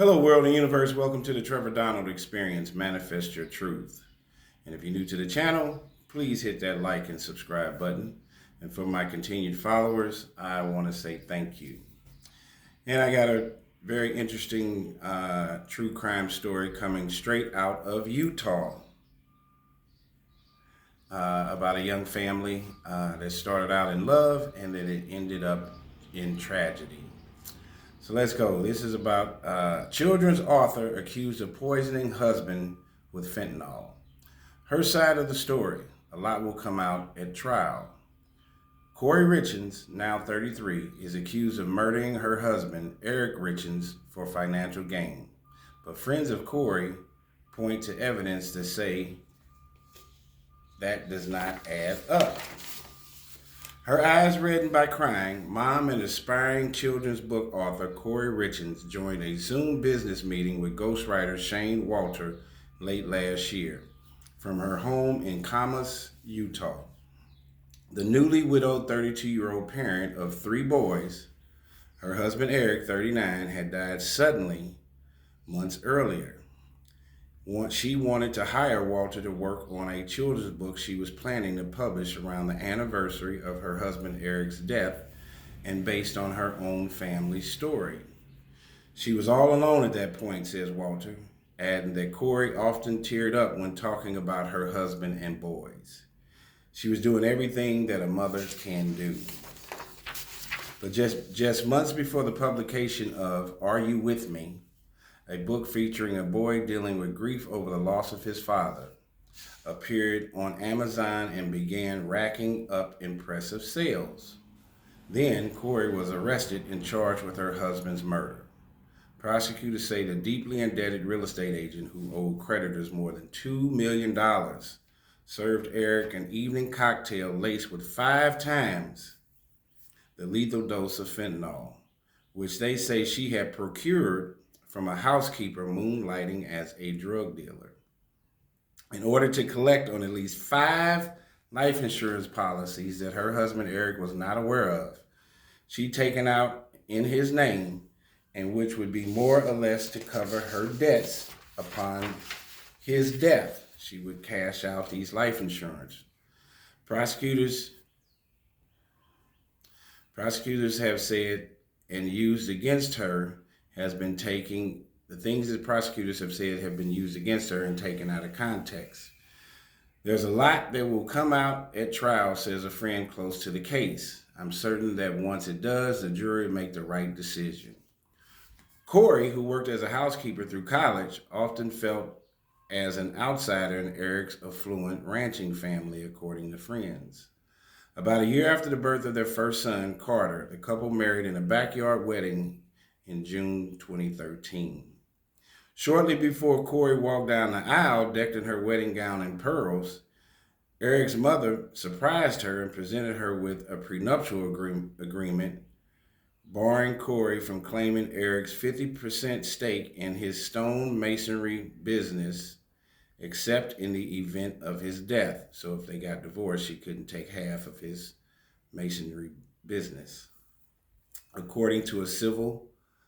Hello, world and universe. Welcome to the Trevor Donald Experience. Manifest your truth. And if you're new to the channel, please hit that like and subscribe button. And for my continued followers, I want to say thank you. And I got a very interesting true crime story coming straight out of Utah about a young family that started out in love and that it ended up in tragedy. So let's go. This is about children's author accused of poisoning husband with fentanyl. Her side of the story. A lot will come out at trial. Kouri Richins, now 33, is accused of murdering her husband, Eric Richins, for financial gain. But friends of Kouri point to evidence to say that does not add up. Her eyes reddened by crying, mom and aspiring children's book author Kouri Richins joined a Zoom business meeting with ghostwriter Shane Walter late last year from her home in Kamas, Utah. The newly widowed 32-year-old parent of 3 boys, her husband Eric, 39, had died suddenly months earlier. She wanted to hire Walter to work on a children's book she was planning to publish around the anniversary of her husband Eric's death and based on her own family story. She was all alone at that point, says Walter, adding that Kouri often teared up when talking about her husband and boys. She was doing everything that a mother can do. But just months before the publication of Are You With Me?, a book featuring a boy dealing with grief over the loss of his father, appeared on Amazon and began racking up impressive sales. Then Kouri was arrested and charged with her husband's murder. Prosecutors say the deeply indebted real estate agent who owed creditors more than $2 million served Eric an evening cocktail laced with 5 times the lethal dose of fentanyl, which they say she had procured from a housekeeper moonlighting as a drug dealer. In order to collect on at least 5 life insurance policies that her husband Eric was not aware of, she'd taken out in his name, and which would be more or less to cover her debts upon his death. She would cash out these life insurance. Prosecutors have said and used against her has been taking, the things that prosecutors have said have been used against her and taken out of context. There's a lot that will come out at trial, says a friend close to the case. I'm certain that once it does, the jury will make the right decision. Kouri, who worked as a housekeeper through college, often felt as an outsider in Eric's affluent ranching family, according to friends. About a year after the birth of their first son, Carter, the couple married in a backyard wedding in June 2013. Shortly before Kouri walked down the aisle, decked in her wedding gown and pearls, Eric's mother surprised her and presented her with a prenuptial agreement, barring Kouri from claiming Eric's 50% stake in his stone masonry business, except in the event of his death. So if they got divorced, she couldn't take half of his masonry business, according to a civil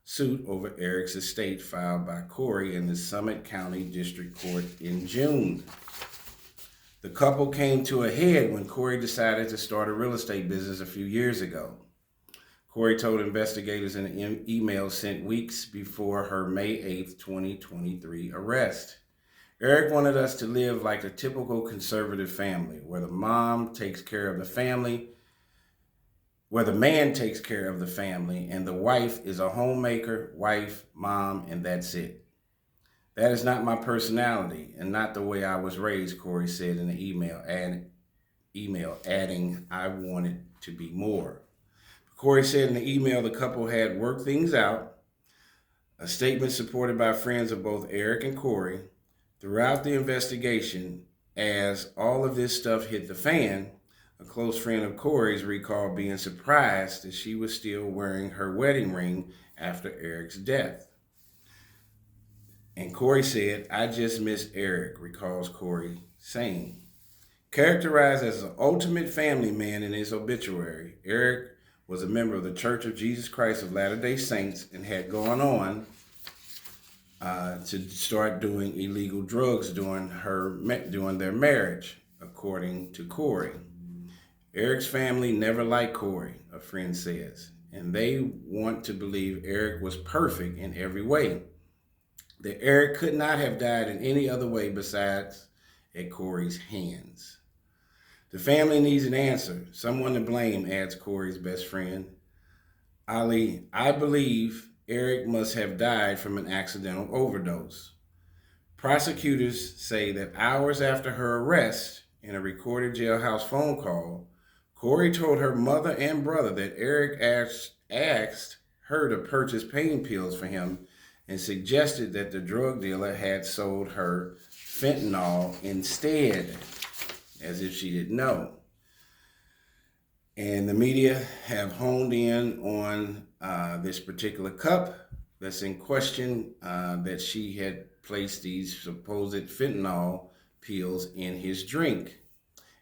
suit over Eric's estate filed by Kouri in the Summit County District Court in June. The couple came to a head when Kouri decided to start a real estate business a few years ago. Kouri told investigators in an email sent weeks before her May 8, 2023 arrest. Eric wanted us to live like a typical conservative family, where the man takes care of the family, and the wife is a homemaker, wife, mom, and that's it. That is not my personality and not the way I was raised, Kouri said in the email, adding, I wanted to be more. Kouri said in the email the couple had worked things out, a statement supported by friends of both Eric and Kouri. Throughout the investigation, as all of this stuff hit the fan, a close friend of Kouri's recalled being surprised that she was still wearing her wedding ring after Eric's death. And Kouri said, I just miss Eric, recalls Kouri saying. Characterized as an ultimate family man in his obituary, Eric was a member of the Church of Jesus Christ of Latter-day Saints and had gone on to start doing illegal drugs during their marriage, according to Kouri. Eric's family never liked Kouri, a friend says, and they want to believe Eric was perfect in every way. That Eric could not have died in any other way besides at Kouri's hands. The family needs an answer, someone to blame, adds Kouri's best friend. Ali, I believe Eric must have died from an accidental overdose. Prosecutors say that hours after her arrest, in a recorded jailhouse phone call, Kouri told her mother and brother that Eric asked her to purchase pain pills for him and suggested that the drug dealer had sold her fentanyl instead, as if she didn't know. And the media have honed in on this particular cup that's in question, that she had placed these supposed fentanyl pills in his drink.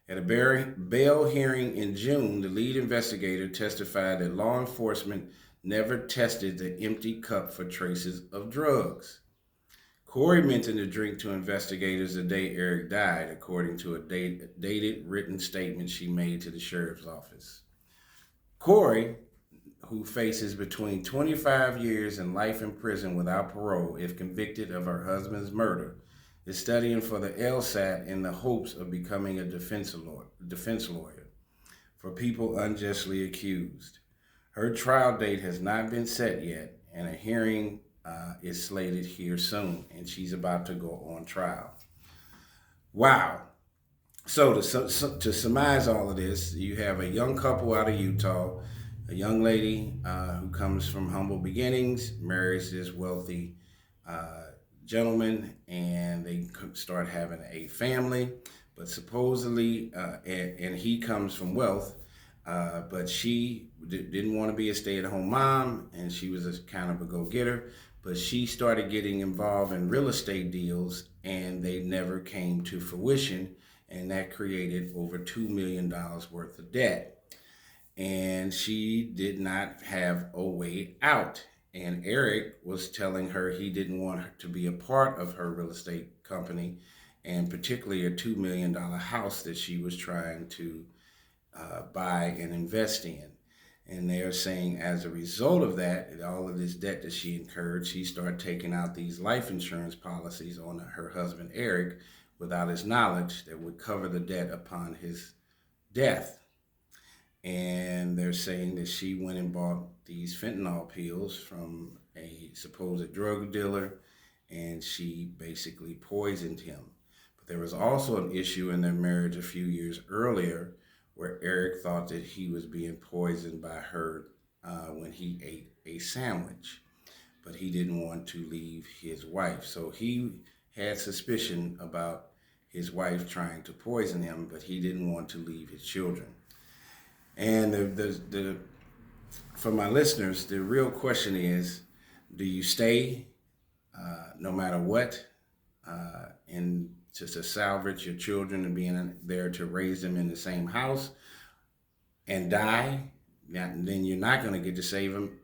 At a bail hearing in June, the lead investigator testified that law enforcement never tested the empty cup for traces of drugs. Kouri mentioned the drink to investigators the day Eric died, according to a dated written statement she made to the sheriff's office. Kouri, who faces between 25 years and life in prison without parole if convicted of her husband's murder, is studying for the LSAT in the hopes of becoming a defense lawyer for people unjustly accused. Her trial date has not been set yet, and a hearing is slated here soon, and she's about to go on trial. Wow. So to surmise all of this, you have a young couple out of Utah, a young lady who comes from humble beginnings, marries this wealthy gentleman, and they start having a family. But supposedly, and he comes from wealth, but she didn't want to be a stay-at-home mom, and she was a kind of a go-getter. But she started getting involved in real estate deals, and they never came to fruition, and that created over $2 million worth of debt. And she did not have a way out. And Eric was telling her he didn't want her to be a part of her real estate company, and particularly a $2 million house that she was trying to buy and invest in. And they're saying as a result of that, all of this debt that she incurred, she started taking out these life insurance policies on her husband, Eric, without his knowledge, that would cover the debt upon his death. And they're saying that she went and bought these fentanyl pills from a supposed drug dealer, and she basically poisoned him. But there was also an issue in their marriage a few years earlier where Eric thought that he was being poisoned by her when he ate a sandwich, but he didn't want to leave his wife. So he had suspicion about his wife trying to poison him, but he didn't want to leave his children. And for my listeners, the real question is, do you stay no matter what, and just to salvage your children and being there to raise them in the same house and die? Then you're not going to get to save them,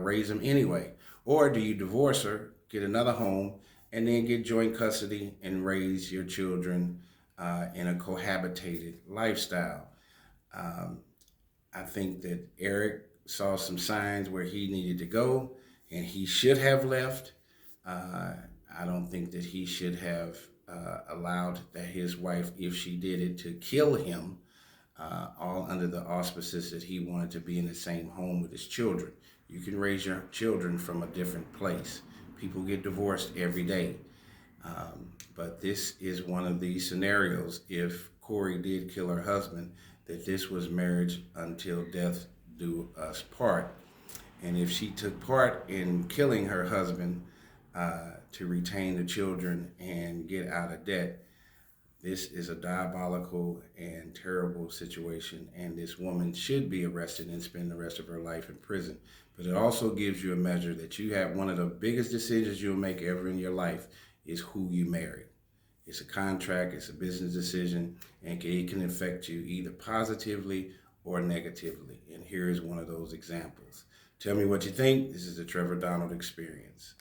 raise them anyway. Or do you divorce her, get another home, and then get joint custody and raise your children in a cohabitated lifestyle? I think that Eric saw some signs where he needed to go, and he should have left. I don't think that he should have allowed that his wife, if she did it, to kill him, all under the auspices that he wanted to be in the same home with his children. You can raise your children from a different place. People get divorced every day. But this is one of these scenarios, if Kouri did kill her husband, that this was marriage until death do us part. And if she took part in killing her husband to retain the children and get out of debt, this is a diabolical and terrible situation, and this woman should be arrested and spend the rest of her life in prison. But it also gives you a measure that you have one of the biggest decisions you'll make ever in your life is who you marry. It's a contract, it's a business decision, and it can affect you either positively or negatively. And here is one of those examples. Tell me what you think. This is the Trevor Donald Experience.